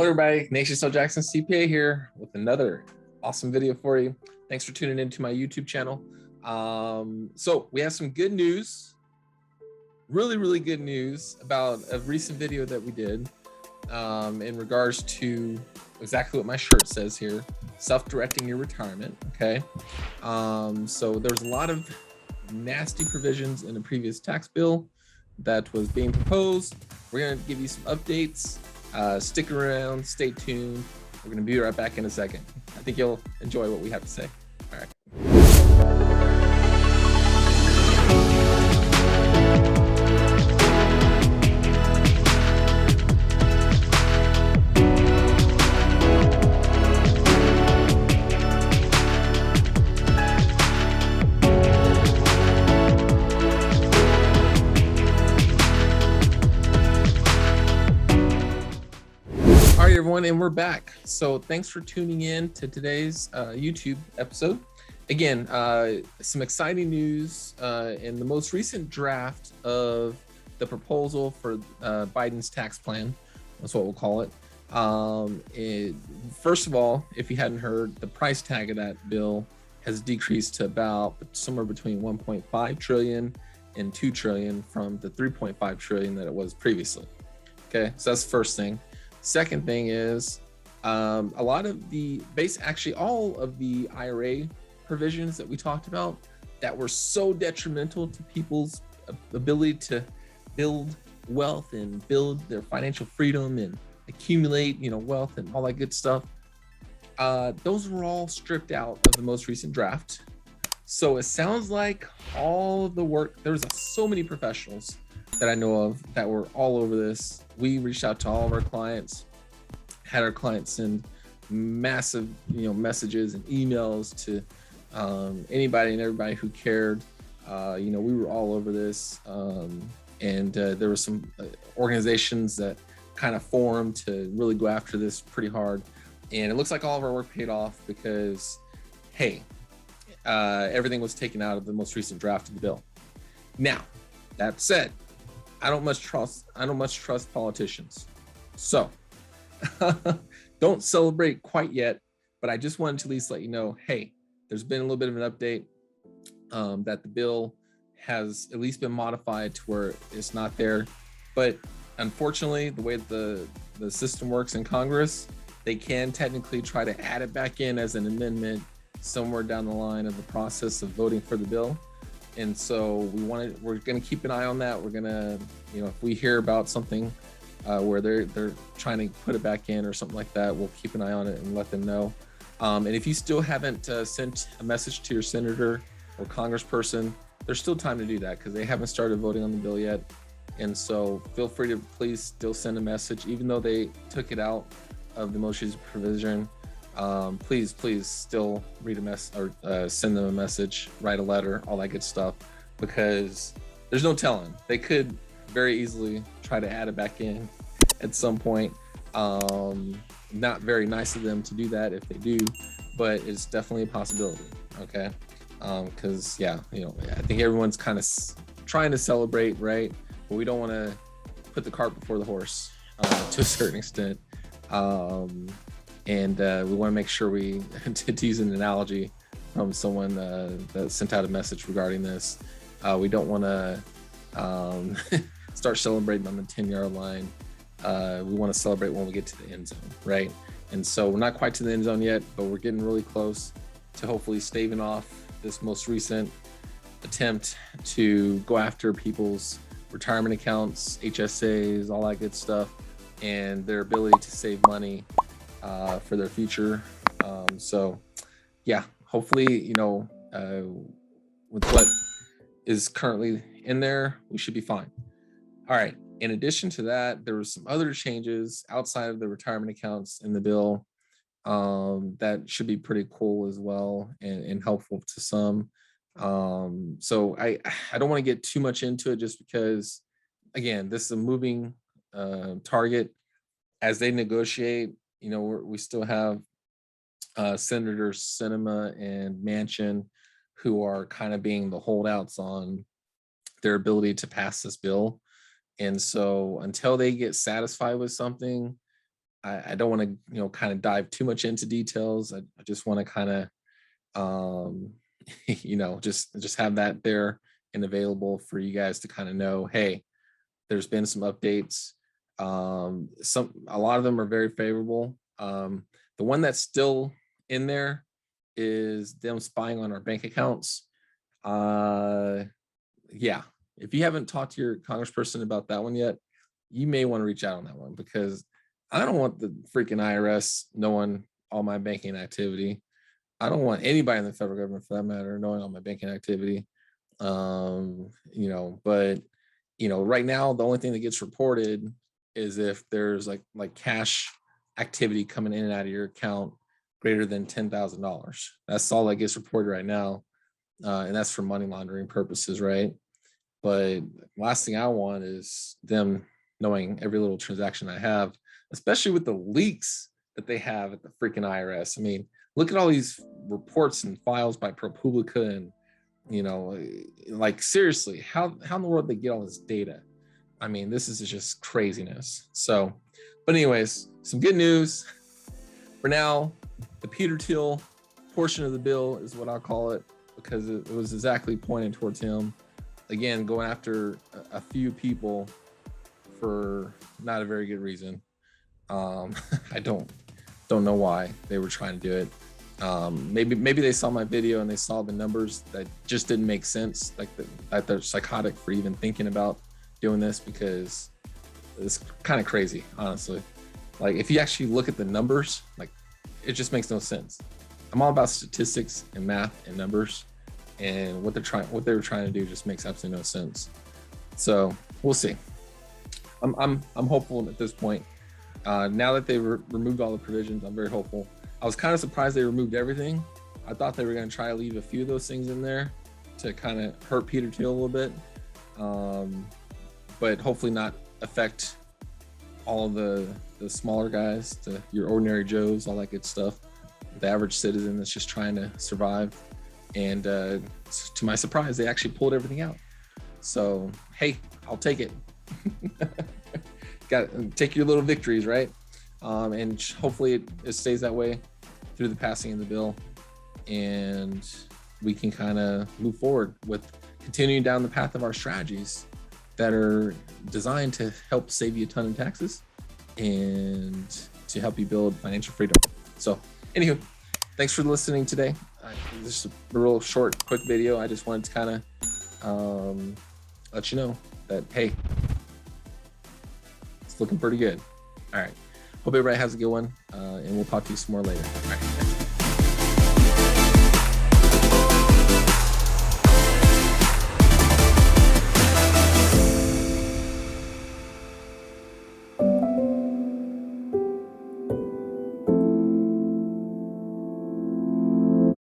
Hello, everybody. Ignatius L. Jackson, CPA here with another awesome video for you. Thanks for tuning into my YouTube channel. So we have some good news, really good news about a recent video that we did in regards to exactly what my shirt says here, self-directing your retirement, okay? So there's a lot of nasty provisions in a previous tax bill that was being proposed. We're gonna give you some updates. Stick around, stay tuned. We're gonna be right back in a second. I think you'll enjoy what we have to say. All right. All right, everyone, and we're back. So thanks for tuning in to today's YouTube episode. Again, some exciting news in the most recent draft of the proposal for Biden's tax plan. That's what we'll call it. First of all, if you hadn't heard, the price tag of that bill has decreased to about somewhere between 1.5 trillion and 2 trillion from the 3.5 trillion that it was previously. Okay, so that's the first thing. Second thing is a lot of the actually all of the IRA provisions that we talked about that were so detrimental to people's ability to build wealth and build their financial freedom and accumulate, wealth and all that good stuff. Those were all stripped out of the most recent draft. So it sounds like all of the work, there's so many professionals that I know of that were all over this. We reached out to all of our clients, had our clients send massive, messages and emails to anybody and everybody who cared. We were all over this, and there were some organizations that kind of formed to really go after this pretty hard. And it looks like all of our work paid off because, hey, everything was taken out of the most recent draft of the bill. Now, that said, I don't much trust politicians. So don't celebrate quite yet, but I just wanted to at least let you know, hey, there's been a little bit of an update that the bill has at least been modified to where it's not there. But unfortunately, the way the system works in Congress, they can technically try to add it back in as an amendment somewhere down the line of the process of voting for the bill. And so we're going to keep an eye on that. We're going to, if we hear about something where they're trying to put it back in or something like that, we'll keep an eye on it and let them know. And if you still haven't sent a message to your senator or congressperson, there's still time to do that because they haven't started voting on the bill yet. And so feel free to please still send a message, even though they took it out of the most recent provision. Please still read a message or send them a message, write a letter, all that good stuff, because there's no telling. They could very easily try to add it back in at some point. Not very nice of them to do that if they do, but it's definitely a possibility. Okay. Because I think everyone's kind of trying to celebrate, right? But we don't want to put the cart before the horse to a certain extent. And we want to make sure we, to use an analogy from someone that sent out a message regarding this, we don't want to start celebrating on the 10-yard line. We want to celebrate when we get to the end zone, right? And so we're not quite to the end zone yet, but we're getting really close to hopefully staving off this most recent attempt to go after people's retirement accounts, HSAs, all that good stuff, and their ability to save money for their future. Hopefully, with what is currently in there, we should be fine. All right. In addition to that, there were some other changes outside of the retirement accounts in the bill that should be pretty cool as well and helpful to some. So I don't want to get too much into it just because, again, this is a moving target as they negotiate. We still have Senators Sinema and Manchin who are kind of being the holdouts on their ability to pass this bill. And so until they get satisfied with something, I don't want to, kind of dive too much into details. I just want to kind of, just have that there and available for you guys to kind of know, hey, there's been some updates. A lot of them are very favorable. The one that's still in there is them spying on our bank accounts. Yeah, if you haven't talked to your congressperson about that one yet, you may want to reach out on that one, because I don't want the freaking IRS knowing all my banking activity. I don't want anybody in the federal government, for that matter, knowing all my banking activity. But right now, the only thing that gets reported is if there's like cash activity coming in and out of your account greater than $10,000. That's all that gets reported right now, and that's for money laundering purposes, right? But last thing I want is them knowing every little transaction I have, especially with the leaks that they have at the freaking IRS. I mean, look at all these reports and files by ProPublica, and like seriously, how in the world they get all this data? I mean, this is just craziness. So, but anyways, some good news for now. The Peter Thiel portion of the bill is what I'll call it, because it was exactly pointed towards him. Again, going after a few people for not a very good reason. I don't know why they were trying to do it. Maybe they saw my video and they saw the numbers that just didn't make sense, that they're psychotic for even thinking about doing this, because it's kind of crazy, honestly. Like, if you actually look at the numbers, like, it just makes no sense. I'm all about statistics and math and numbers, and what they were trying to do just makes absolutely no sense. So we'll see. I'm hopeful at this point. Now that they removed all the provisions, I'm very hopeful. I was kind of surprised they removed everything. I thought they were going to try to leave a few of those things in there to kind of hurt Peter Thiel a little bit, but hopefully not affect all of the smaller guys, your ordinary Joes, all that good stuff, the average citizen that's just trying to survive. And to my surprise, they actually pulled everything out. So, hey, I'll take it. Got to take your little victories, right? And hopefully it stays that way through the passing of the bill, and we can kind of move forward with continuing down the path of our strategies that are designed to help save you a ton of taxes and to help you build financial freedom. So, anywho, thanks for listening today. This is a real short, quick video. I just wanted to kind of let you know that, hey, it's looking pretty good. All right. Hope everybody has a good one, and we'll talk to you some more later. All right.